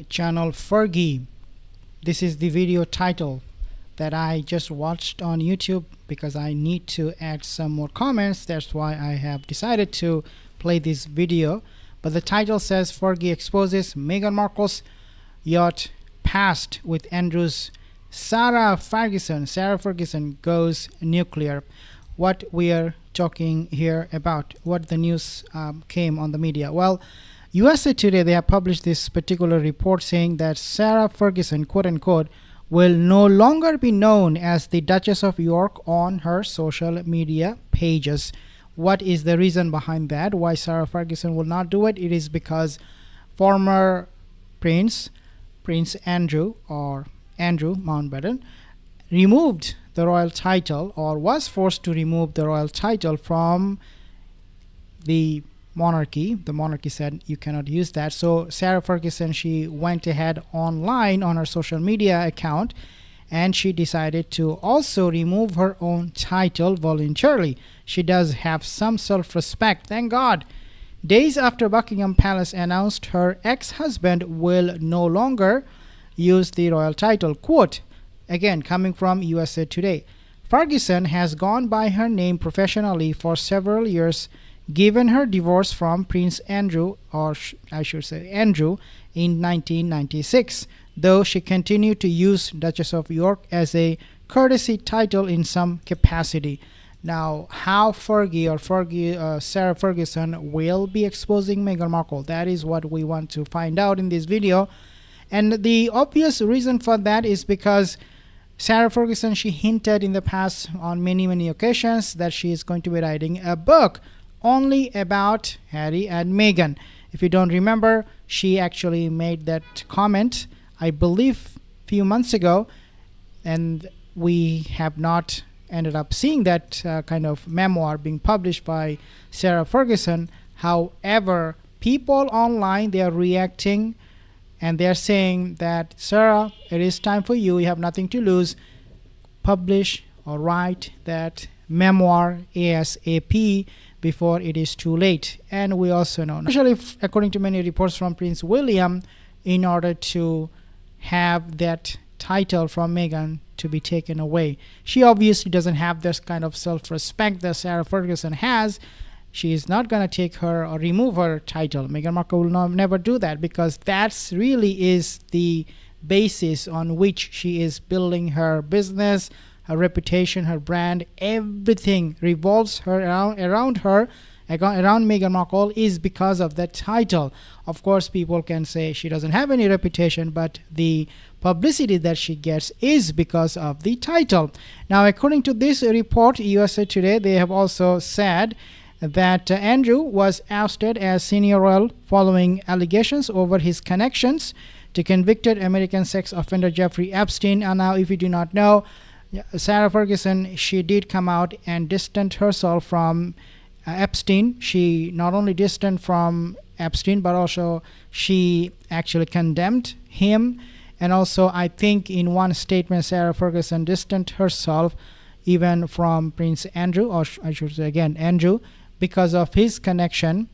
channel Fergie. This is the video title that I just watched on YouTube because I need to add some more comments. That's why I have decided to play this video. But the title says Fergie exposes Meghan Markle's yacht past with Andrew's Sarah Ferguson goes nuclear. What we are talking here about, what the news came on the media. Well, USA Today, they have published this particular report saying that Sarah Ferguson, quote unquote, will no longer be known as the Duchess of York on her social media pages. What is the reason behind that? Why Sarah Ferguson will not do it? It is because former Prince Andrew, or Andrew Mountbatten, removed the royal title, or was forced to remove the royal title from the monarchy. The monarchy said you cannot use that. So Sarah Ferguson, she went ahead online on her social media account and she decided to also remove her own title voluntarily. She does have some self-respect, thank God. Days after Buckingham Palace announced her ex-husband will no longer use the royal title. Quote, again coming from USA Today, Ferguson has gone by her name professionally for several years given her divorce from Prince Andrew, or I should say Andrew, in 1996, though she continued to use Duchess of York as a courtesy title in some capacity. Now, how Sarah Ferguson will be exposing Meghan Markle, that is what we want to find out in this video. And the obvious reason for that is because Sarah Ferguson, she hinted in the past on many occasions that she is going to be writing a book only about Harry and Meghan. If you don't remember, she actually made that comment, I believe, a few months ago, and we have not ended up seeing that kind of memoir being published by Sarah Ferguson. However, people online, they are reacting and they are saying that, Sarah, it is time for you. You have nothing to lose. Publish or write that memoir ASAP before it is too late. And we also know, especially according to many reports from Prince William, in order to have that title from Meghan to be taken away. She obviously doesn't have this kind of self-respect that Sarah Ferguson has. She is not going to take her or remove her title. Meghan Markle will never do that, because that's really is the basis on which she is building her business, her reputation, her brand. Everything revolves her around Meghan Markle is because of that title. Of course, people can say she doesn't have any reputation, but the publicity that she gets is because of the title. Now, according to this report, USA Today, they have also said that Andrew was ousted as senior royal following allegations over his connections to convicted American sex offender Jeffrey Epstein. And now, if you do not know, Sarah Ferguson, she did come out and distance herself from Epstein. She not only distanced from Epstein, but also she actually condemned him. And also, I think in one statement, Sarah Ferguson distanced herself even from Prince Andrew, or I should say again Andrew, because of his connection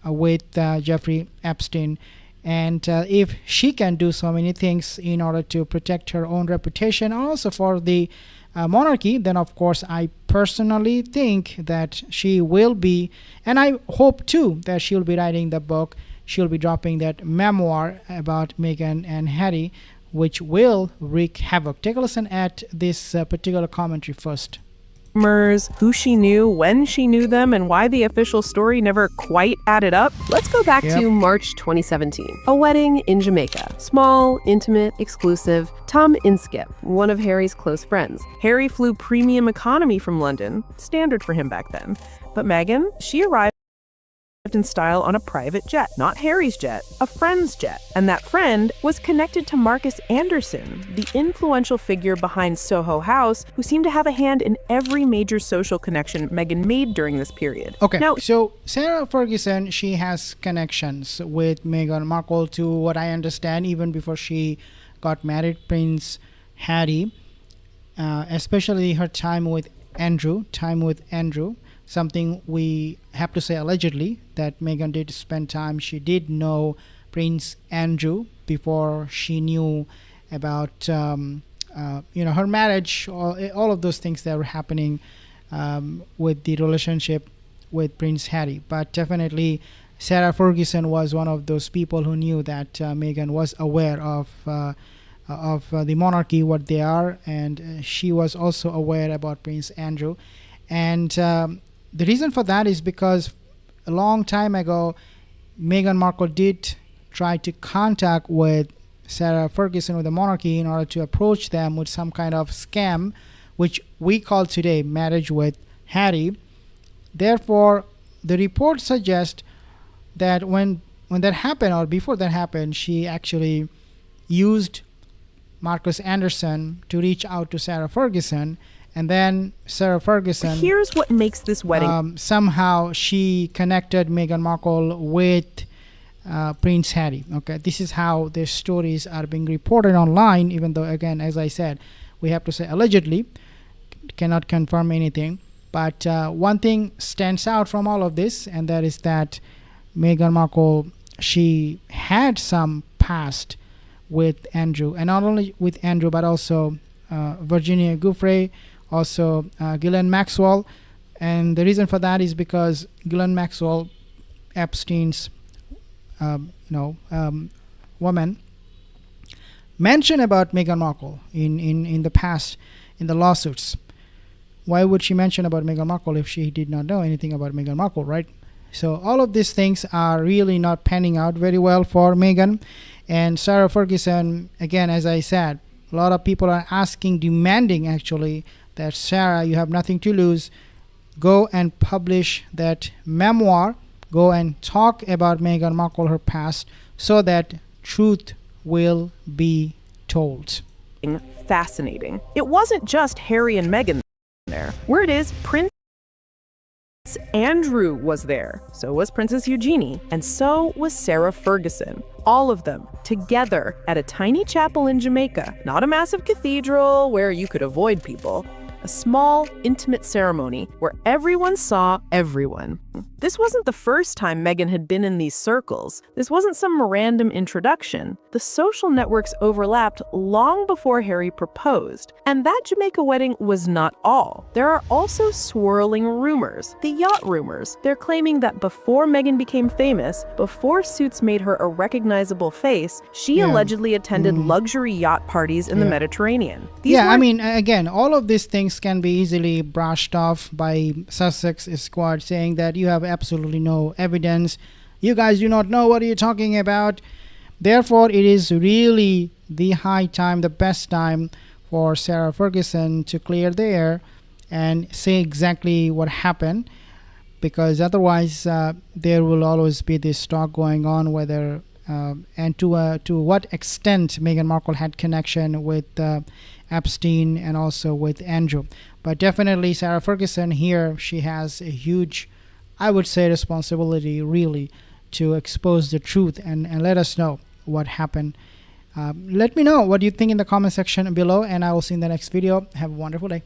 with Jeffrey Epstein. And if she can do so many things in order to protect her own reputation and also for the monarchy, then of course I personally think that she will be, and I hope too that she'll be writing the book, she'll be dropping that memoir about Meghan and Harry, which will wreak havoc. Take a listen at this particular commentary first. Rumors, who she knew, when she knew them, and why the official story never quite added up. Let's go back to March 2017. A wedding in Jamaica. Small, intimate, exclusive. Tom Inskip, one of Harry's close friends. Harry flew premium economy from London, standard for him back then. But Meghan, she arrived in style on a private jet, not Harry's jet, a friend's jet. And that friend was connected to Marcus Anderson, the influential figure behind Soho House, who seemed to have a hand in every major social connection Meghan made during this period. Okay, now, so Sarah Ferguson, she has connections with Meghan Markle, to what I understand, even before she got married, Prince Harry, especially her time with Andrew, something we have to say allegedly that Meghan did spend time. She did know Prince Andrew before she knew about her marriage, all of those things that were happening with the relationship with Prince Harry. But definitely Sarah Ferguson was one of those people who knew that Meghan was aware of the monarchy, what they are, and she was also aware about Prince Andrew. And the reason for that is because a long time ago, Meghan Markle did try to contact with Sarah Ferguson with the monarchy in order to approach them with some kind of scam, which we call today marriage with Harry. Therefore, the report suggests that when that happened, or before that happened, she actually used Marcus Anderson to reach out to Sarah Ferguson, and then Sarah Ferguson, Here's what makes this wedding somehow she connected Meghan Markle with Prince Harry. Okay, this is how their stories are being reported online, even though, again, as I said, we have to say allegedly, cannot confirm anything. But one thing stands out from all of this, and that is that Meghan Markle, she had some past with Andrew, and not only with Andrew, but also Virginia Giuffre, also Ghislaine Maxwell. And the reason for that is because Ghislaine Maxwell, Epstein's woman, mentioned about Meghan Markle in the past in the lawsuits. Why would she mention about Meghan Markle if she did not know anything about Meghan Markle, right? So all of these things are really not panning out very well for Meghan. And Sarah Ferguson, again, as I said, a lot of people are asking, demanding actually, that Sarah, you have nothing to lose. Go and publish that memoir. Go and talk about Meghan Markle, her past, so that truth will be told. fascinating. It wasn't just Harry and Meghan there. Word is Prince Andrew was there, so was Princess Eugenie, and so was Sarah Ferguson. All of them together at a tiny chapel in Jamaica, not a massive cathedral where you could avoid people. A small, intimate ceremony where everyone saw everyone. This wasn't the first time Meghan had been in these circles. This wasn't some random introduction. The social networks overlapped long before Harry proposed. And that Jamaica wedding was not all. There are also swirling rumors, the yacht rumors. They're claiming that before Meghan became famous, before Suits made her a recognizable face, she allegedly attended luxury yacht parties in the Mediterranean. I mean, again, all of these things can be easily brushed off by Sussex Squad saying that you have absolutely no evidence. You guys do not know what you're talking about. Therefore, it is really the high time, the best time for Sarah Ferguson to clear the air and say exactly what happened, because otherwise there will always be this talk going on whether and to what extent Meghan Markle had connection with Epstein and also with Andrew. But definitely Sarah Ferguson here, she has a huge, I would say, responsibility really to expose the truth and let us know what happened. Let me know what you think in the comment section below, and I will see you in the next video. Have a wonderful day.